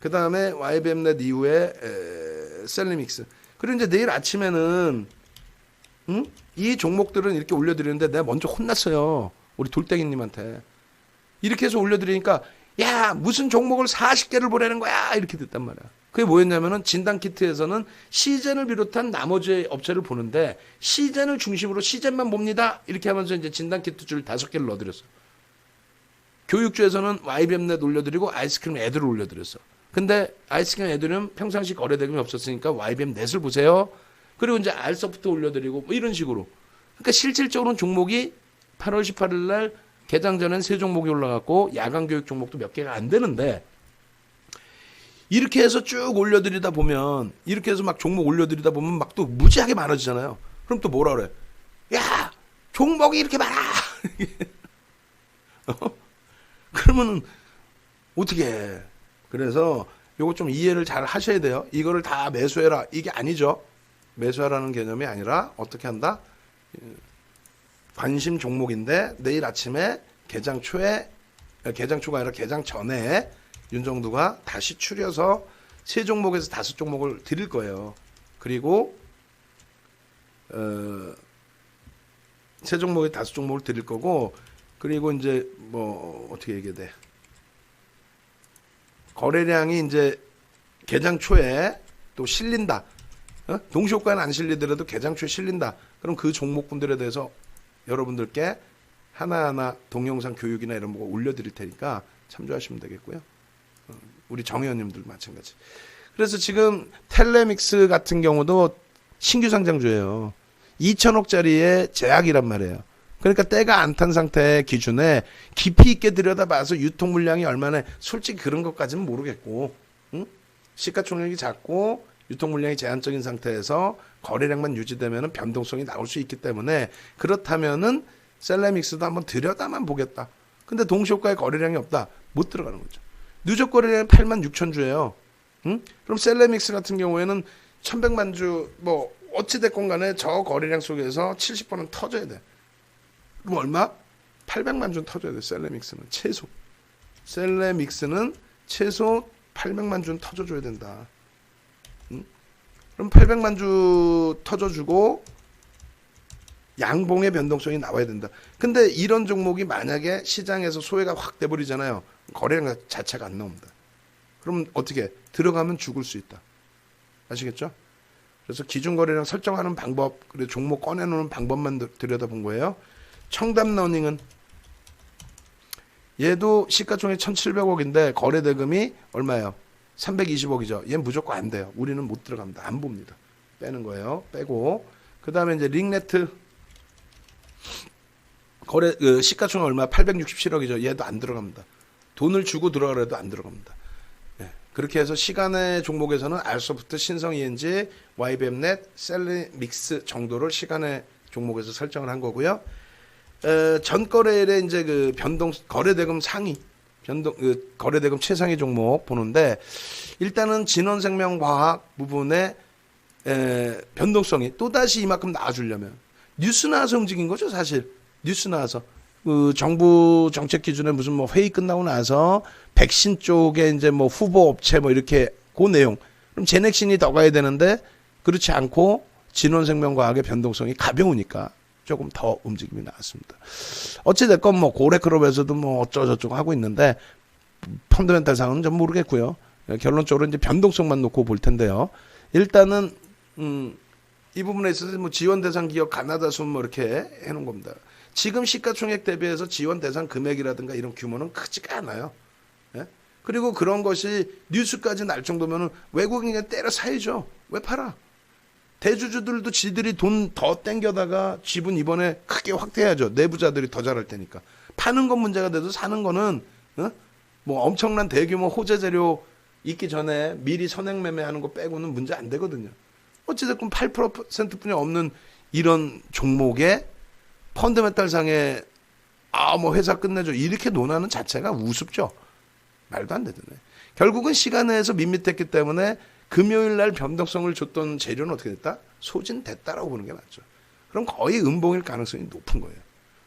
그 다음에 YBM넷 이후에 셀리믹스. 그리고 이제 내일 아침에는 이 종목들은 이렇게 올려드리는데 내가 먼저 혼났어요. 우리 돌덩이님한테. 이렇게 해서 올려드리니까 야 무슨 종목을 40개를 보라는 거야 이렇게 됐단 말이야. 그게 뭐였냐면은 진단키트에서는 시젠을 비롯한 나머지 업체를 보는데 시젠을 중심으로 시젠만 봅니다 이렇게 하면서 이제 진단키트 줄 5개를 넣어드렸어. 교육주에서는 YBM넷 올려드리고 아이스크림 애들을 올려드렸어. 근데 아이스크림 애들은 평상시 거래대금이 없었으니까 YBM넷을 보세요. 그리고 이제 알소프트 올려드리고 뭐 이런 식으로. 그러니까 실질적으로는 종목이 8월 18일 날 개장 전엔 3종목이 올라갔고 야간 교육 종목도 몇 개가 안 되는데 이렇게 해서 쭉 올려드리다 보면 이렇게 해서 막 종목 올려드리다 보면 막 또 무지하게 많아지잖아요. 그럼 또 뭐라 그래? 야 종목이 이렇게 많아. 그러면은 어떻게 해? 그래서 요거 좀 이해를 잘 하셔야 돼요. 이거를 다 매수해라 이게 아니죠. 매수하라는 개념이 아니라 어떻게 한다? 관심 종목인데 내일 아침에 개장 초가 아니라 개장 전에 윤정두가 다시 추려서 3종목에서 5종목을 드릴 거예요. 그리고 3종목에 5종목을 드릴 거고 그리고 이제 뭐 어떻게 얘기해야 돼? 거래량이 이제 개장 초에 또 실린다. 동시효과는 안 실리더라도 개장 초에 실린다. 그럼 그 종목분들에 대해서 여러분들께 하나하나 동영상 교육이나 이런 거 올려드릴 테니까 참조하시면 되겠고요. 우리 정 의원님들 마찬가지. 그래서 지금 텔레믹스 같은 경우도 신규 상장주예요. 2천억짜리의 제약이란 말이에요. 그러니까 때가 안 탄 상태 기준에 깊이 있게 들여다봐서 유통 물량이 얼마나 솔직히 그런 것까지는 모르겠고 시가총액이 작고 유통 물량이 제한적인 상태에서 거래량만 유지되면 변동성이 나올 수 있기 때문에 그렇다면은 셀레믹스도 한번 들여다만 보겠다. 근데 동시효과의 거래량이 없다. 못 들어가는 거죠. 누적 거래량이 8만 6천 주예요. 그럼 셀레믹스 같은 경우에는 1100만 주 뭐 어찌됐건 간에 저 거래량 속에서 70%는 터져야 돼. 그럼 얼마? 800만 주 터져야 돼. 셀레믹스는 최소. 셀레믹스는 최소 800만 주는 터져줘야 된다. 그럼 800만 주 터져주고 양봉의 변동성이 나와야 된다. 근데 이런 종목이 만약에 시장에서 소외가 확 돼버리잖아요. 거래량 자체가 안 나옵니다. 그럼 어떻게? 들어가면 죽을 수 있다. 아시겠죠? 그래서 기준 거래량 설정하는 방법, 그리고 종목 꺼내놓는 방법만 들여다본 거예요. 청담러닝은 얘도 시가총액 1,700억인데 거래 대금이 얼마예요? 320억이죠. 얘는 무조건 안 돼요. 우리는 못 들어갑니다. 안 봅니다. 빼는 거예요. 빼고 그 다음에 이제 링네트 거래 시가총액 얼마? 867억이죠. 얘도 안 들어갑니다. 돈을 주고 들어가려도 안 들어갑니다. 네. 그렇게 해서 시간의 종목에서는 알소프트, 신성 ENG, YBM넷, 셀리믹스 정도를 시간의 종목에서 설정을 한 거고요. 전 거래일에 이제 그 변동 거래대금 상위 거래대금 최상위 종목 보는데 일단은 진원생명과학 부분의 변동성이 또다시 이만큼 나와주려면 뉴스 나와서 움직인 거죠. 사실 뉴스 나와서 그 정부 정책 기준에 무슨 뭐 회의 끝나고 나서 백신 쪽에 이제 뭐 후보 업체 뭐 이렇게 그 내용 그럼 제넥신이 더 가야 되는데 그렇지 않고 진원생명과학의 변동성이 가벼우니까 조금 더 움직임이 나왔습니다. 어찌됐건 뭐 고래클럽에서도 뭐 어쩌고저쩌고 하고 있는데 펀더멘탈 상은 좀 모르겠고요. 결론적으로 이제 변동성만 놓고 볼 텐데요. 일단은 이 부분에 있어서 뭐 지원 대상 기업 가나다순 뭐 이렇게 해놓은 겁니다. 지금 시가총액 대비해서 지원 대상 금액이라든가 이런 규모는 크지가 않아요. 예? 그리고 그런 것이 뉴스까지 날 정도면은 외국인에 때려 사야죠. 왜 팔아? 대주주들도 지들이 돈 더 땡겨다가 지분 이번에 크게 확대해야죠. 내부자들이 더 잘할 테니까. 파는 건 문제가 돼도 사는 거는 뭐 엄청난 대규모 호재 재료 있기 전에 미리 선행 매매하는 거 빼고는 문제 안 되거든요. 어찌됐건 8%뿐이 없는 이런 종목에 펀더멘탈상에 뭐 회사 끝내줘 이렇게 논하는 자체가 우습죠. 말도 안 되잖아요. 결국은 시간에서 밋밋했기 때문에 금요일 날 변동성을 줬던 재료는 어떻게 됐다? 소진됐다라고 보는 게 맞죠. 그럼 거의 음봉일 가능성이 높은 거예요.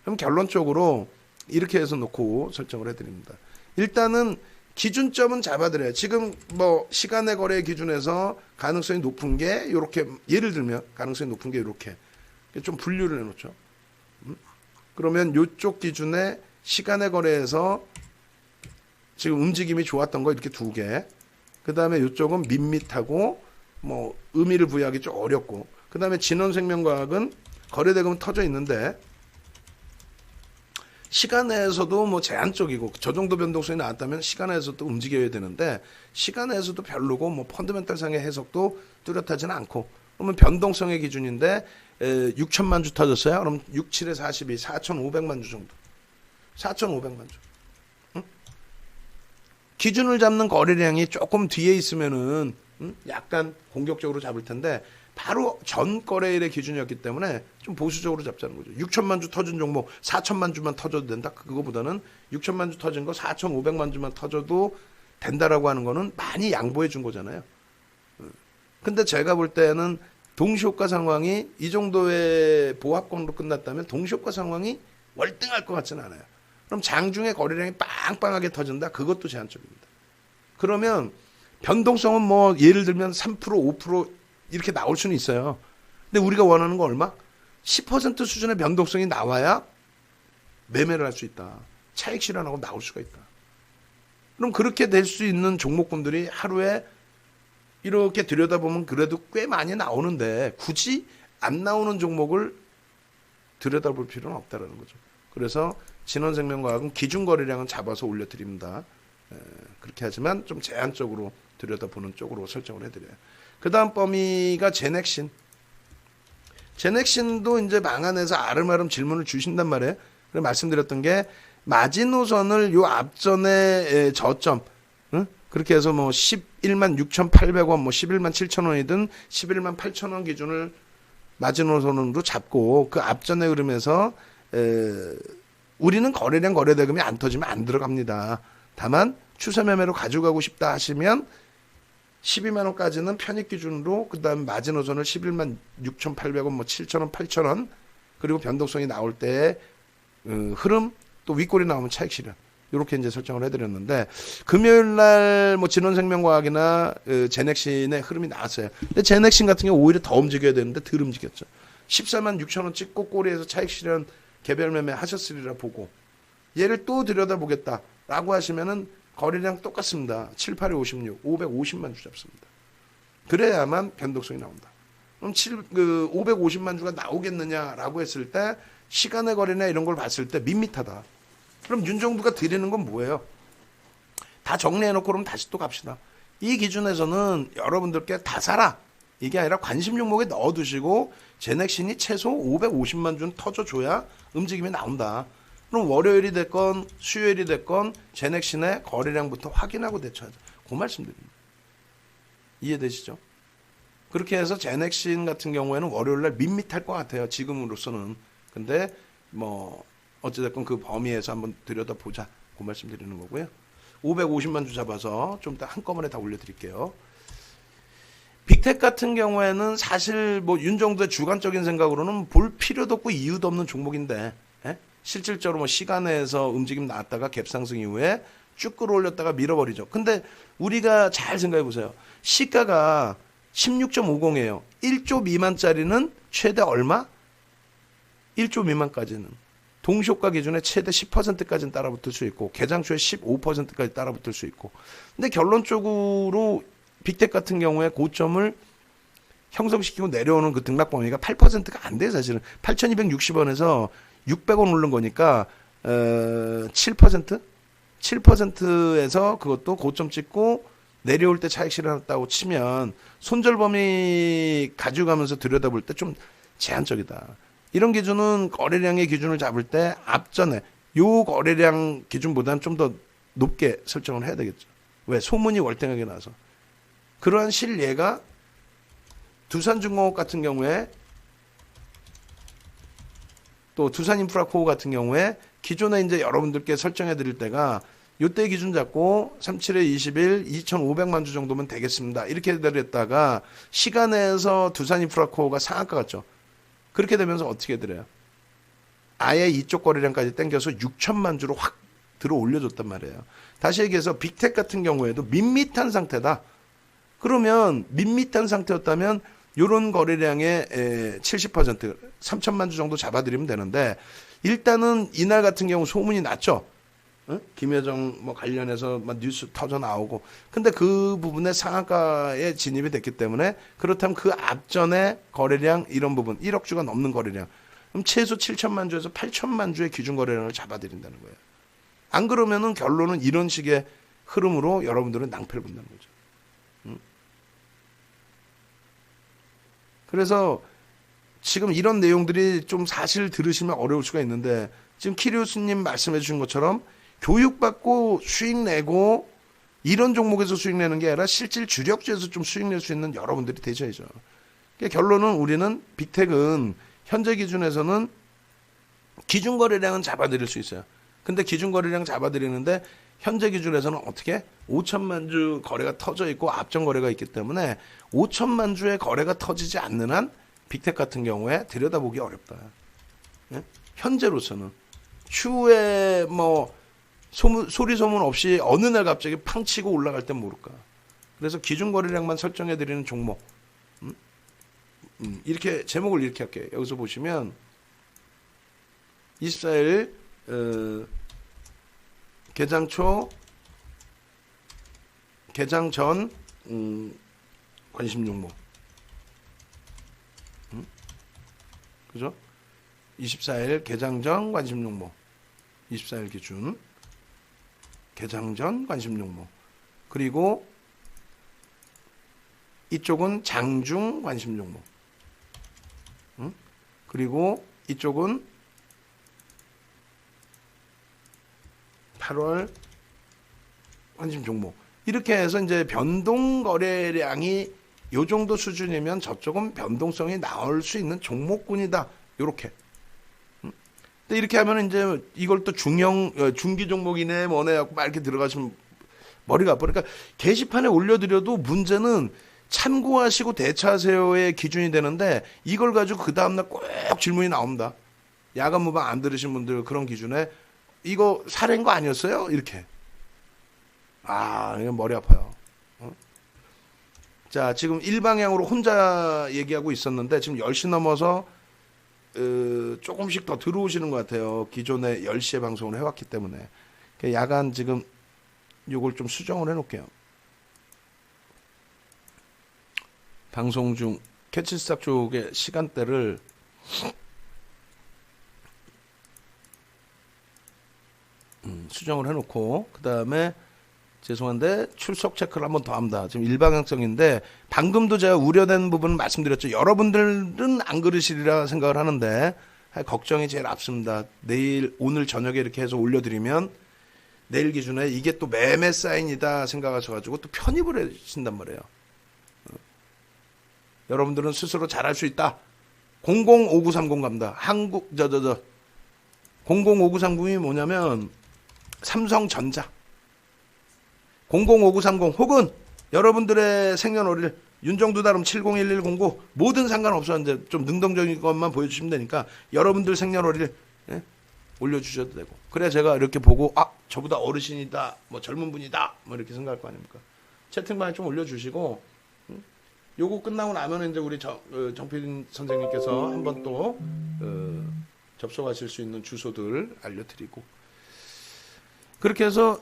그럼 결론적으로 이렇게 해서 놓고 설정을 해드립니다. 일단은 기준점은 잡아드려요. 지금 뭐 시간의 거래 기준에서 가능성이 높은 게 이렇게, 예를 들면 가능성이 높은 게 이렇게 좀 분류를 해놓죠. 그러면 이쪽 기준에 시간의 거래에서 지금 움직임이 좋았던 거 이렇게 두 개. 그 다음에 이쪽은 밋밋하고 뭐 의미를 부여하기 좀 어렵고. 그 다음에 진원생명과학은 거래대금은 터져 있는데 시간에서도 뭐 제한적이고 저 정도 변동성이 나왔다면 시간에서도 움직여야 되는데 시간에서도 별로고 뭐 펀드멘탈상의 해석도 뚜렷하지는 않고. 그러면 변동성의 기준인데 6천만 주 터졌어요. 그럼 6, 7에 42, 4,500만 주 정도. 4,500만 주. 응? 기준을 잡는 거래량이 조금 뒤에 있으면은 약간 공격적으로 잡을 텐데 바로 전 거래일의 기준이었기 때문에 좀 보수적으로 잡자는 거죠. 6천만 주 터진 종목 4천만 주만 터져도 된다. 그거보다는 6천만 주 터진 거 4,500만 주만 터져도 된다라고 하는 거는 많이 양보해 준 거잖아요. 근데 제가 볼 때는 동시효과 상황이 이 정도의 보합권으로 끝났다면 동시효과 상황이 월등할 것 같지는 않아요. 그럼 장중에 거래량이 빵빵하게 터진다? 그것도 제한적입니다. 그러면 변동성은 뭐 예를 들면 3%, 5% 이렇게 나올 수는 있어요. 근데 우리가 원하는 거 얼마? 10% 수준의 변동성이 나와야 매매를 할 수 있다. 차익 실현하고 나올 수가 있다. 그럼 그렇게 될 수 있는 종목군들이 하루에 이렇게 들여다보면 그래도 꽤 많이 나오는데 굳이 안 나오는 종목을 들여다볼 필요는 없다는 거죠. 그래서 진원생명과학은 기준 거래량은 잡아서 올려드립니다. 그렇게 하지만 좀 제한적으로 들여다보는 쪽으로 설정을 해드려요. 그 다음 범위가 제넥신. 제넥신도 이제 망안에서 아름아름 질문을 주신단 말이에요. 그래서 말씀드렸던 게 마지노선을 요 앞전에 저점, 응? 그렇게 해서 뭐 11만 6,800원, 뭐 11만 7천원이든 11만 8천원 기준을 마지노선으로 잡고 그 앞전의 흐름에서 우리는 거래량 거래대금이 안 터지면 안 들어갑니다. 다만 추세 매매로 가져가고 싶다 하시면 12만 원까지는 편입 기준으로 그다음 마지노선을 11만 6,800원, 뭐 7천원, 8천원 그리고 변동성이 나올 때 흐름 또 윗골이 나오면 차익 실현 이렇게 이제 설정을 해드렸는데 금요일 날뭐 진원생명과학이나 제넥신의 흐름이 나왔어요. 근데 제넥신 같은 경우 오히려 더 움직여야 되는데 덜 움직였죠. 14만 6천 원 찍고 꼬리에서 차익 실현 개별 매매 하셨으리라 보고 얘를 또 들여다보겠다라고 하시면은 거래량 똑같습니다. 7, 8에 56, 550만 주 잡습니다. 그래야만 변동성이 나온다. 그럼 550만 주가 나오겠느냐라고 했을 때 시간의 거래나 이런 걸 봤을 때 밋밋하다. 그럼 윤정부가 드리는 건 뭐예요? 다 정리해놓고 그럼 다시 또 갑시다. 이 기준에서는 여러분들께 다 사라. 이게 아니라 관심 종목에 넣어두시고 제넥신이 최소 550만 주는 터져줘야 움직임이 나온다. 그럼 월요일이 됐건 수요일이 됐건 제넥신의 거래량부터 확인하고 대처하자. 그 말씀드립니다. 이해되시죠? 그렇게 해서 제넥신 같은 경우에는 월요일날 밋밋할 것 같아요. 지금으로서는. 근데 뭐 어찌됐건 그 범위에서 한번 들여다보자. 그 말씀 드리는 거고요. 550만 주 잡아서 좀 더 한꺼번에 다 올려드릴게요. 빅텍 같은 경우에는 사실 뭐 윤정도의 주관적인 생각으로는 볼 필요도 없고 이유도 없는 종목인데 실질적으로 뭐 시간에서 움직임 나왔다가 갭상승 이후에 쭉 끌어올렸다가 밀어버리죠. 근데 우리가 잘 생각해 보세요. 시가가 16.50이에요. 1조 미만짜리는 최대 얼마? 1조 미만까지는. 동시효과 기준에 최대 10%까지는 따라붙을 수 있고 개장초에 15%까지 따라붙을 수 있고. 근데 결론적으로 빅텍 같은 경우에 고점을 형성시키고 내려오는 그 등락 범위가 8%가 안 돼요. 사실은 8,260원에서 600원 오른 거니까 7%? 7%에서 그것도 고점 찍고 내려올 때 차익 실현했다고 치면 손절 범위 가져가면서 들여다볼 때 좀 제한적이다. 이런 기준은 거래량의 기준을 잡을 때 앞전에 요 거래량 기준보다는 좀 더 높게 설정을 해야 되겠죠. 왜? 소문이 월등하게 나서. 그러한 실예가 두산중공업 같은 경우에 또 두산인프라코어 같은 경우에 기존에 이제 여러분들께 설정해 드릴 때가 요때 기준 잡고 37에 21, 2,500만 주 정도면 되겠습니다. 이렇게 드렸다가 시간에서 두산인프라코어가 상한가 같죠. 그렇게 되면서 어떻게 드려요? 아예 이쪽 거래량까지 땡겨서 6천만 주로 확 들어 올려줬단 말이에요. 다시 얘기해서 빅텍 같은 경우에도 밋밋한 상태다. 그러면 밋밋한 상태였다면 이런 거래량의 70% 3천만 주 정도 잡아드리면 되는데 일단은 이날 같은 경우 소문이 났죠. 응? 김여정 뭐 관련해서 막 뉴스 터져 나오고 근데 그 부분에 상한가에 진입이 됐기 때문에 그렇다면 그 앞전에 거래량 이런 부분 1억 주가 넘는 거래량 그럼 최소 7천만 주에서 8천만 주의 기준 거래량을 잡아드린다는 거예요. 안 그러면은 결론은 이런 식의 흐름으로 여러분들은 낭패를 본다는 거죠. 응? 그래서 지금 이런 내용들이 좀 사실 들으시면 어려울 수가 있는데 지금 키리우스님 말씀해 주신 것처럼 교육받고 수익 내고 이런 종목에서 수익 내는 게 아니라 실질 주력주에서 좀 수익 낼 수 있는 여러분들이 되셔야죠. 그러니까 결론은 우리는 빅텍은 현재 기준에서는 기준 거래량은 잡아드릴 수 있어요. 근데 기준 거래량 잡아드리는데 현재 기준에서는 어떻게 5천만 주 거래가 터져 있고 앞전 거래가 있기 때문에 5천만 주의 거래가 터지지 않는 한 빅텍 같은 경우에 들여다보기 어렵다. 예? 현재로서는 추후에 뭐 소리 소문 없이 어느 날 갑자기 팡 치고 올라갈 땐 모를까. 그래서 기준 거래량만 설정해 드리는 종목. 이렇게 제목을 이렇게 할게요. 여기서 보시면 24일 개장 초 개장 전 관심 종목. 그죠? 24일 개장 전 관심 종목. 24일 기준 개장 전 관심 종목. 그리고 이쪽은 장중 관심 종목. 그리고 이쪽은 8월 관심 종목. 이렇게 해서 이제 변동 거래량이 요 정도 수준이면 저쪽은 변동성이 나올 수 있는 종목군이다. 요렇게. 근데 이렇게 하면 이제 이걸 또 중기 종목이네 뭐네 하고 막 이렇게 들어가시면 머리가 아파. 그러니까 게시판에 올려드려도 문제는 참고하시고 대처하세요의 기준이 되는데 이걸 가지고 그 다음날 꼭 질문이 나옵니다. 야간 무방 안 들으신 분들 그런 기준에 이거 사례인 거 아니었어요? 이렇게. 이건 머리 아파요. 자, 지금 일방향으로 혼자 얘기하고 있었는데 지금 10시 넘어서 조금씩 더 들어오시는 것 같아요. 기존에 10시에 방송을 해왔기 때문에. 야간 지금 요걸 좀 수정을 해놓을게요. 방송 중 캐치스탁 쪽의 시간대를 수정을 해놓고 그 다음에 죄송한데 출석 체크를 한번 더 합니다. 지금 일방향성인데 방금도 제가 우려된 부분을 말씀드렸죠. 여러분들은 안 그러시리라 생각을 하는데 걱정이 제일 앞섭니다. 오늘 저녁에 이렇게 해서 올려드리면 내일 기준에 이게 또 매매 사인이다 생각하셔가지고 또 편입을 하신단 말이에요. 여러분들은 스스로 잘할 수 있다. 005930 갑니다. 005930이 뭐냐면 삼성전자 005930 혹은 여러분들의 생년월일 윤정두 다름 701109 뭐든 상관없어. 이제 좀 능동적인 것만 보여주시면 되니까 여러분들 생년월일 올려주셔도 되고 그래야 제가 이렇게 보고 저보다 어르신이다 뭐 젊은 분이다 뭐 이렇게 생각할 거 아닙니까. 채팅방에 좀 올려주시고 요거 끝나고 나면 이제 우리 정필인 선생님께서 한번 또 접속하실 수 있는 주소들 알려드리고 그렇게 해서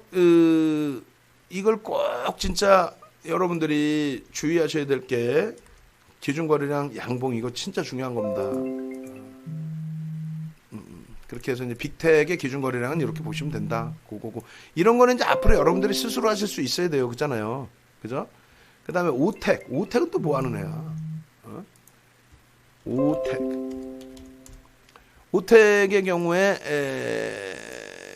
이걸 꼭 진짜 여러분들이 주의하셔야 될 게 기준거래량 양봉 이거 진짜 중요한 겁니다. 그렇게 해서 이제 빅텍의 기준거래량은 이렇게 보시면 된다. 고고고 이런 거는 이제 앞으로 여러분들이 스스로 하실 수 있어야 돼요. 그잖아요. 그죠? 그 다음에 오텍은 또 뭐 하는 애야? 오텍의 경우에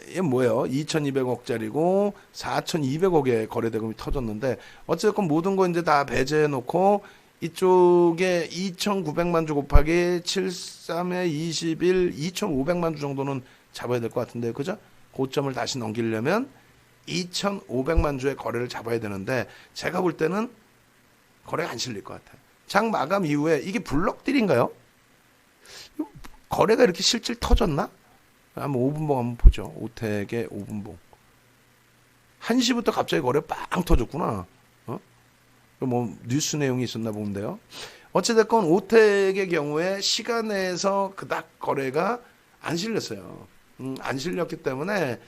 이게 뭐예요? 2,200억짜리고 4,200억의 거래대금이 터졌는데 어쨌건 모든 거 이제 다 배제해 놓고 이쪽에 2,900만 주 곱하기 73에 21 2,500만 주 정도는 잡아야 될 것 같은데 그죠? 고점을 다시 넘기려면 2,500만 주의 거래를 잡아야 되는데 제가 볼 때는 거래가 안 실릴 것 같아요. 장 마감 이후에 이게 블럭딜인가요? 거래가 이렇게 실질 터졌나? 한번 5분봉 한번 보죠. 오텍의 5분봉. 1시부터 갑자기 거래 빵 터졌구나. 뭐 뉴스 내용이 있었나 본데요. 어찌됐건 오텍의 경우에 시간에서 그닥 거래가 안 실렸어요. 안 실렸기 때문에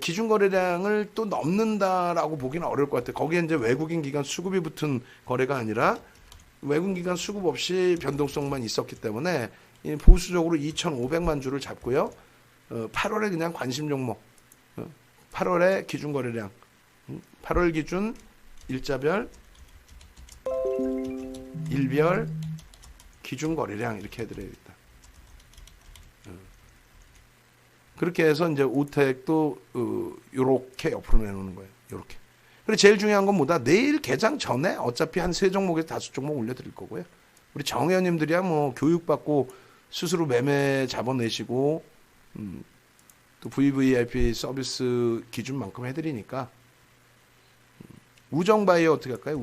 기준 거래량을 또 넘는다라고 보기는 어려울 것 같아요. 거기에 이제 외국인 기관 수급이 붙은 거래가 아니라 외국인 기관 수급 없이 변동성만 있었기 때문에 보수적으로 2,500만 주를 잡고요. 8월에 그냥 관심 종목, 8월에 기준 거래량, 8월 기준 일자별, 일별, 기준 거래량 이렇게 해드려야겠다. 그렇게 해서 이제 오텍도 요렇게 옆으로 내놓는 거예요. 요렇게. 그리고 제일 중요한 건 뭐다? 내일 개장 전에 어차피 한 3종목에서 5종목 올려드릴 거고요. 우리 정회원님들이야 뭐 교육받고 스스로 매매 잡아내시고 또 VVIP 서비스 기준만큼 해드리니까 우정바이오 어떻게 할까요?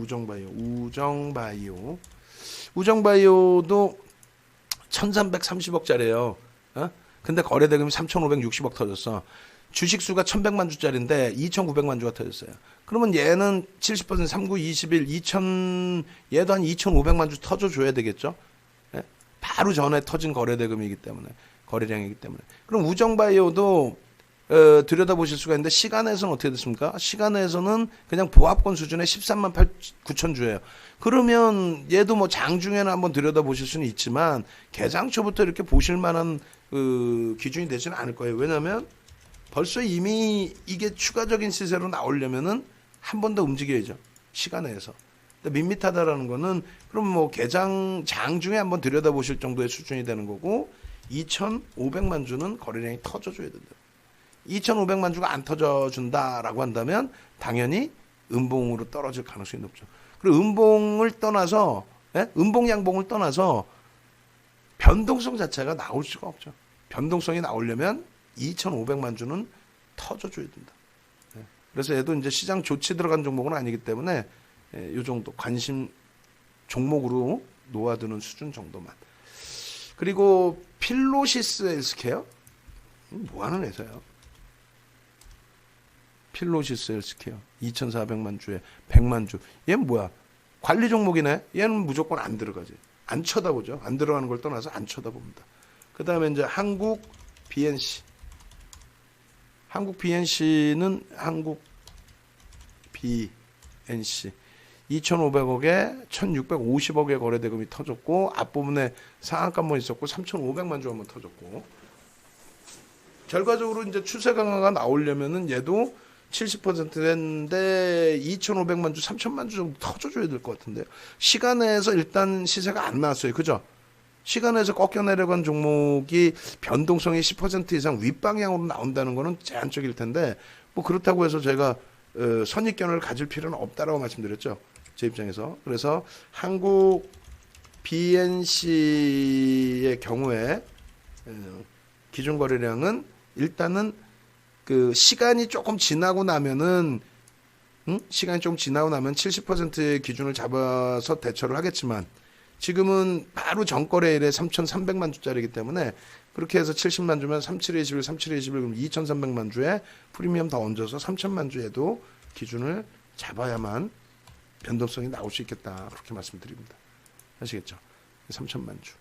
우정바이오도 1330억짜리예요. 근데 거래 대금이 3560억 터졌어. 주식수가 1100만 주짜리인데 2900만 주가 터졌어요. 그러면 얘는 70% 39, 21, 2000 얘도 한 2500만 주 터져줘야 되겠죠. 예? 바로 전에 터진 거래 대금이기 때문에 거래량이기 때문에. 그럼 우정바이오도 들여다보실 수가 있는데 시간에서는 어떻게 됐습니까? 시간에서는 그냥 보합권 수준의 13만 9천 주예요. 그러면 얘도 뭐 장중에는 한번 들여다보실 수는 있지만 개장 초부터 이렇게 보실 만한 기준이 되지는 않을 거예요. 왜냐하면 벌써 이미 이게 추가적인 시세로 나오려면은 한 번 더 움직여야죠. 시간에서. 밋밋하다라는 거는 그럼 뭐 개장 장중에 한번 들여다보실 정도의 수준이 되는 거고 2,500만 주는 거래량이 터져줘야 된다. 2,500만 주가 안 터져준다라고 한다면 당연히 음봉으로 떨어질 가능성이 높죠. 그리고 음봉을 떠나서 음봉 양봉을 떠나서 변동성 자체가 나올 수가 없죠. 변동성이 나오려면 2,500만 주는 터져줘야 된다. 그래서 얘도 이제 시장 조치 들어간 종목은 아니기 때문에 이 정도 관심 종목으로 놓아두는 수준 정도만. 그리고 필로시스 헬스케어 뭐 하는 회사요? 필로시스 헬스케어 2,400만 주에 100만 주. 얘는 뭐야? 관리 종목이네. 얘는 무조건 안 들어가지. 안 쳐다보죠. 안 들어가는 걸 떠나서 안 쳐다봅니다. 그 다음에 이제 한국 BNC. 한국 BNC는 한국 BNC 2,500억에 1,650억의 거래 대금이 터졌고 앞부분에 상한가 한번 있었고 3,500만 주 한번 터졌고 결과적으로 이제 추세 강화가 나오려면은 얘도 70%인데 2,500만 주, 3,000만 주 정도 터져줘야 될 것 같은데요. 시간에서 일단 시세가 안 나왔어요. 그죠? 시간에서 꺾여 내려간 종목이 변동성이 10% 이상 윗방향으로 나온다는 거는 제한적일 텐데 뭐 그렇다고 해서 제가 선입견을 가질 필요는 없다라고 말씀드렸죠. 제 입장에서. 그래서 한국 BNC의 경우에 기준 거래량은 일단은 그 시간이 조금 지나고 나면은 시간이 좀 지나고 나면 70%의 기준을 잡아서 대처를 하겠지만 지금은 바로 전거래일에 3,300만 주짜리이기 때문에 그렇게 해서 70만 주면 37에 21, 37에 21 그럼 2,300만 주에 프리미엄 더 얹어서 3,000만 주에도 기준을 잡아야만 변동성이 나올 수 있겠다. 그렇게 말씀드립니다. 아시겠죠? 3,000만 주.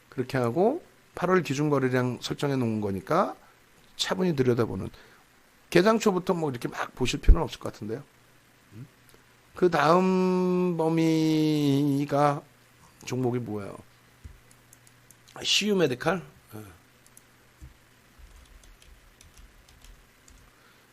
그렇게 하고 8월 기준 거래량 설정해 놓은 거니까 차분히 들여다보는 개장 초부터 뭐 이렇게 막 보실 필요는 없을 것 같은데요. 그 다음 범위가 종목이 뭐예요? CU 메디칼?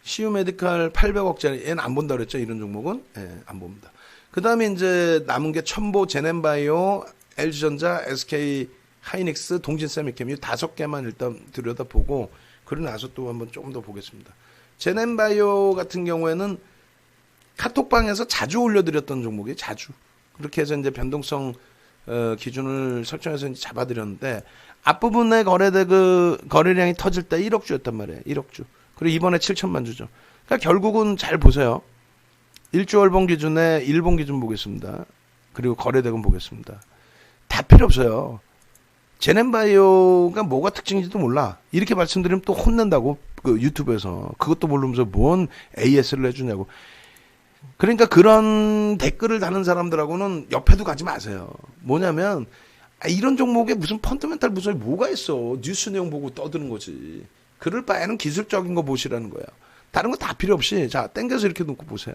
CU 메디칼 800억짜리 얘는 안 본다 그랬죠? 이런 종목은 안 봅니다. 그 다음에 이제 남은 게 첨보, 제넨바이오, LG전자, SK 하이닉스, 동진세미캠 이 5개만 일단 들여다보고 그러고 나서 또 한번 조금 더 보겠습니다. 제넨바이오 같은 경우에는 카톡방에서 자주 올려드렸던 종목이 자주 그렇게 해서 이제 변동성 기준을 설정해서 이제 잡아드렸는데 앞부분에 거래량이 터질 때 1억 주였단 말이에요. 1억 주. 그리고 이번에 7천만 주죠. 그러니까 결국은 잘 보세요. 1주월봉 기준에 일봉 기준 보겠습니다. 그리고 거래대금 보겠습니다. 다 필요 없어요. 제넨바이오가 뭐가 특징인지도 몰라. 이렇게 말씀드리면 또 혼낸다고 그 유튜브에서 그것도 모르면서 뭔 AS를 해주냐고. 그러니까 그런 댓글을 다는 사람들하고는 옆에도 가지 마세요. 뭐냐면 이런 종목에 무슨 펀더멘탈 무슨 뭐가 있어. 뉴스 내용 보고 떠드는 거지. 그럴 바에는 기술적인 거 보시라는 거야. 다른 거 다 필요 없이 자 땡겨서 이렇게 놓고 보세요.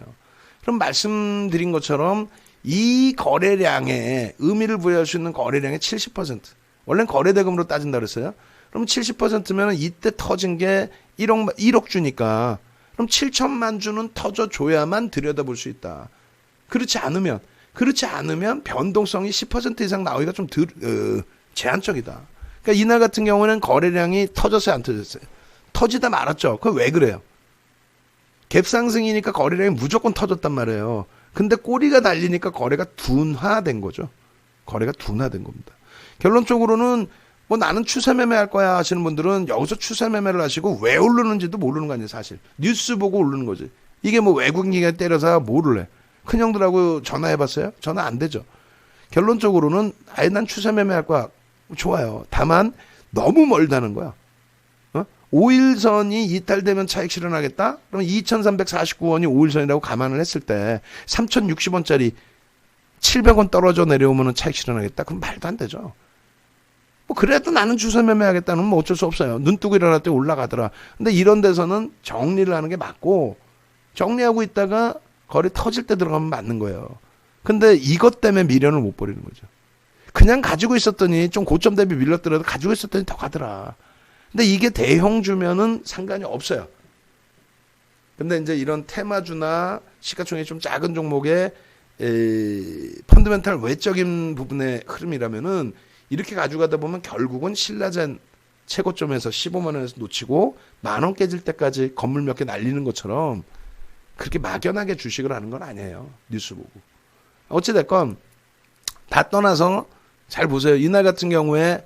그럼 말씀드린 것처럼 이 거래량에 의미를 부여할 수 있는 거래량의 70%. 원래는 거래대금으로 따진다 그랬어요. 그럼 70%면 이때 터진 게 1억 주니까 그럼 7천만 주는 터져줘야만 들여다볼 수 있다. 그렇지 않으면 변동성이 10% 이상 나오기가 좀 제한적이다. 그러니까 이날 같은 경우는 거래량이 터졌어요, 안 터졌어요? 터지다 말았죠. 그거 왜 그래요? 갭상승이니까 거래량이 무조건 터졌단 말이에요. 근데 꼬리가 달리니까 거래가 둔화된 거죠. 거래가 둔화된 겁니다. 결론적으로는 뭐 나는 추세 매매할 거야 하시는 분들은 여기서 추세 매매를 하시고 왜 오르는지도 모르는 거 아니에요, 사실. 뉴스 보고 오르는 거지. 이게 뭐 외국인이 때려서 뭐를 해. 큰형들하고 전화해봤어요? 전화 안 되죠. 결론적으로는 아예 난 추세 매매할 거야. 좋아요. 다만 너무 멀다는 거야. 5일선이 이탈되면 차익 실현하겠다? 그럼 2,349원이 5일선이라고 감안을 했을 때 3,060원짜리 700원 떨어져 내려오면 차익 실현하겠다? 그럼 말도 안 되죠. 뭐 그래도 나는 주사 매매하겠다는 뭐 어쩔 수 없어요. 눈 뜨고 일어날 때 올라가더라. 근데 이런 데서는 정리를 하는 게 맞고 정리하고 있다가 거래 터질 때 들어가면 맞는 거예요. 근데 이것 때문에 미련을 못 버리는 거죠. 그냥 가지고 있었더니 좀 고점 대비 밀렸더라도 가지고 있었더니 더 가더라. 근데 이게 대형주면은 상관이 없어요. 근데 이제 이런 테마주나 시가총액이 좀 작은 종목의 펀더멘탈 외적인 부분의 흐름이라면은 이렇게 가져가다 보면 결국은 신라젠 최고점에서 15만 원에서 놓치고 만 원 깨질 때까지 건물 몇 개 날리는 것처럼 그렇게 막연하게 주식을 하는 건 아니에요. 뉴스 보고. 어찌됐건 다 떠나서 잘 보세요. 이날 같은 경우에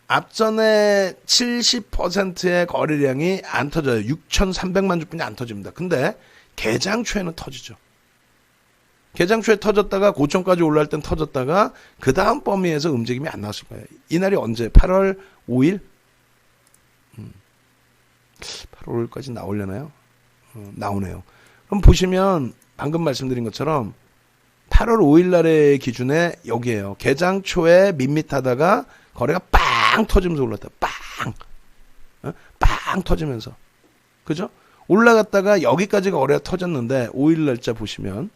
앞전에 70%의 거래량이 안 터져요. 6,300만 주뿐이 안 터집니다. 근데 개장 초에는 터지죠. 개장 초에 터졌다가 고점까지 올라갈 땐 터졌다가 그 다음 범위에서 움직임이 안 나왔을 거예요. 이날이 언제? 8월 5일? 8월 5일까지 나오려나요? 나오네요. 그럼 보시면 방금 말씀드린 것처럼 8월 5일 날의 기준에 여기에요. 개장 초에 밋밋하다가 거래가 빵 터지면서 올랐다. 빵 터지면서. 그죠? 올라갔다가 여기까지가 거래가 터졌는데 5일 날짜 보시면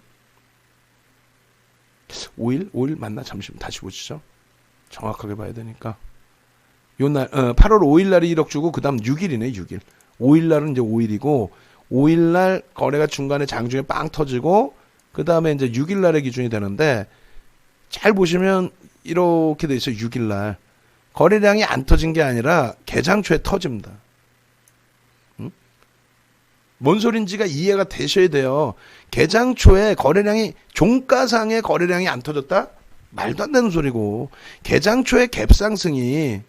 5일 맞나? 잠시만 다시 보시죠. 정확하게 봐야 되니까. 요날 8월 5일 날이 1억 주고 그다음 6일이네. 6일. 5일 날은 이제 5일이고 5일 날 거래가 중간에 장중에 빵 터지고 그다음에 이제 6일 날의 기준이 되는데 잘 보시면 이렇게 돼 있어요. 6일 날. 거래량이 안 터진 게 아니라 개장 초에 터집니다. 뭔 소린지가 이해가 되셔야 돼요. 개장 초에 거래량이 종가상의 거래량이 안 터졌다? 말도 안 되는 소리고. 개장 초에 갭상승이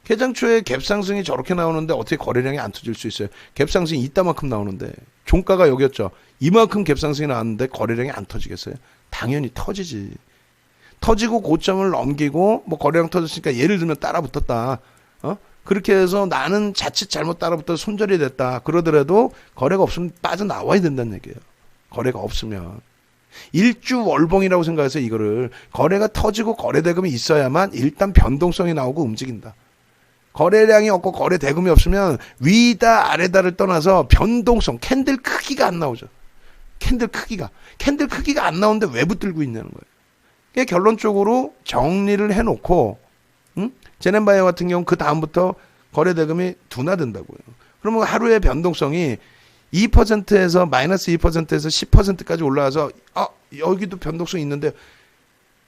개장 초에 갭상승이 저렇게 나오는데 어떻게 거래량이 안 터질 수 있어요? 갭상승이 이따만큼 나오는데 종가가 여기였죠. 이만큼 갭상승이 나왔는데 거래량이 안 터지겠어요? 당연히 터지지. 터지고 고점을 넘기고 뭐 거래량 터졌으니까 예를 들면 따라붙었다. 그렇게 해서 나는 자칫 잘못 따라붙어서 손절이 됐다. 그러더라도 거래가 없으면 빠져나와야 된다는 얘기예요. 거래가 없으면. 일주 월봉이라고 생각해서 이거를 거래가 터지고 거래대금이 있어야만 일단 변동성이 나오고 움직인다. 거래량이 없고 거래대금이 없으면 위다 아래다를 떠나서 변동성, 캔들 크기가 안 나오죠. 캔들 크기가 안 나오는데 왜 붙들고 있냐는 거예요. 그러니까 결론적으로 정리를 해놓고 제넨바이오 같은 경우 그 다음부터 거래대금이 둔화된다고요. 그러면 하루의 변동성이 2%에서 마이너스 2%에서 10%까지 올라와서 여기도 변동성이 있는데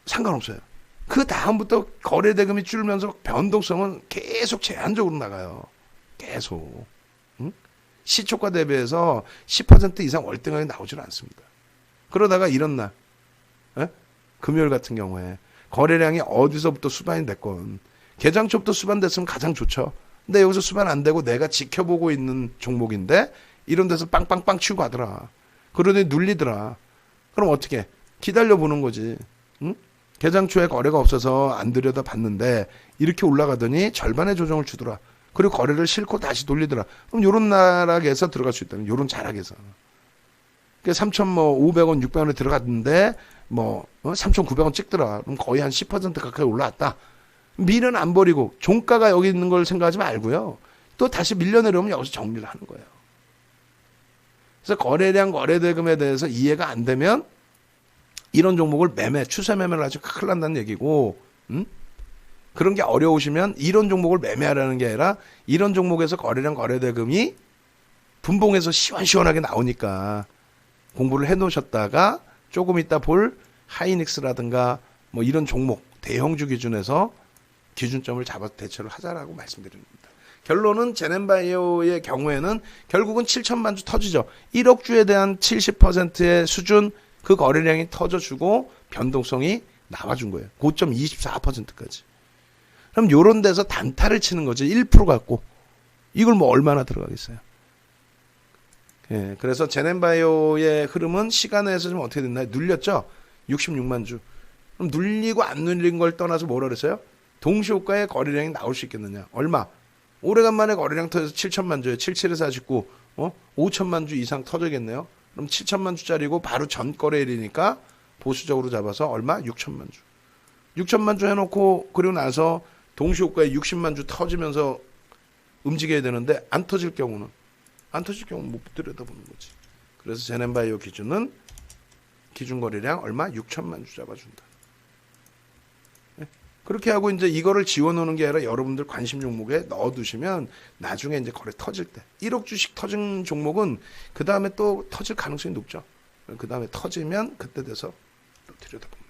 상관없어요. 그 다음부터 거래대금이 줄면서 변동성은 계속 제한적으로 나가요. 계속. 시초가 대비해서 10% 이상 월등하게 나오질 않습니다. 그러다가 이런 날 금요일 같은 경우에 거래량이 어디서부터 수반이 됐건 개장 초부터 수반됐으면 가장 좋죠. 근데 여기서 수반 안 되고 내가 지켜보고 있는 종목인데 이런 데서 빵빵빵 치고 가더라. 그러더니 눌리더라. 그럼 어떻게? 기다려보는 거지. 개장 초에 거래가 없어서 안 들여다 봤는데 이렇게 올라가더니 절반의 조정을 주더라. 그리고 거래를 싫고 다시 돌리더라. 그럼 요런 나락에서 들어갈 수 있다는, 요런 자락에서. 그 3,500원, 600원에 들어갔는데, 3,900원 찍더라. 그럼 거의 한 10% 가까이 올라왔다. 미래는 안 버리고, 종가가 여기 있는 걸 생각하지 말고요. 또 다시 밀려 내려오면 여기서 정리를 하는 거예요. 그래서 거래량, 거래대금에 대해서 이해가 안 되면, 이런 종목을 추세 매매를 하지 큰일 난다는 얘기고, 그런 게 어려우시면 이런 종목을 매매하라는 게 아니라 이런 종목에서 거래량 거래대금이 분봉에서 시원시원하게 나오니까 공부를 해 놓으셨다가 조금 이따 볼 하이닉스라든가 이런 종목 대형주 기준에서 기준점을 잡아서 대처를 하자라고 말씀드립니다. 결론은 제넨바이오의 경우에는 결국은 7천만 주 터지죠. 1억 주에 대한 70%의 수준 그 거래량이 터져주고 변동성이 나와준 거예요. 고점 24%까지. 그럼 요런 데서 단타를 치는 거죠. 1% 갖고. 이걸 얼마나 들어가겠어요. 예, 그래서 제넨바이오의 흐름은 시간에서 좀 어떻게 됐나요? 눌렸죠? 66만 주. 그럼 눌리고 안 눌린 걸 떠나서 뭐라 그랬어요? 동시호가의 거래량이 나올 수 있겠느냐? 얼마? 오래간만에 거래량 터져서 7천만 주에 77에서 49, 5천만 주 이상 터져겠네요. 그럼 7천만 주짜리고 바로 전 거래일이니까 보수적으로 잡아서 얼마? 6천만 주. 6천만 주 해놓고 그리고 나서 동시호가에 60만 주 터지면서 움직여야 되는데 안 터질 경우는 못 들여다보는 거지. 그래서 제넨바이오 기준은 기준 거래량 얼마? 6천만 주 잡아준다. 네? 그렇게 하고 이제 이거를 지워놓는 게 아니라 여러분들 관심 종목에 넣어두시면 나중에 이제 거래 터질 때 1억 주씩 터진 종목은 그 다음에 또 터질 가능성이 높죠. 그 다음에 터지면 그때 돼서 또 들여다봅니다.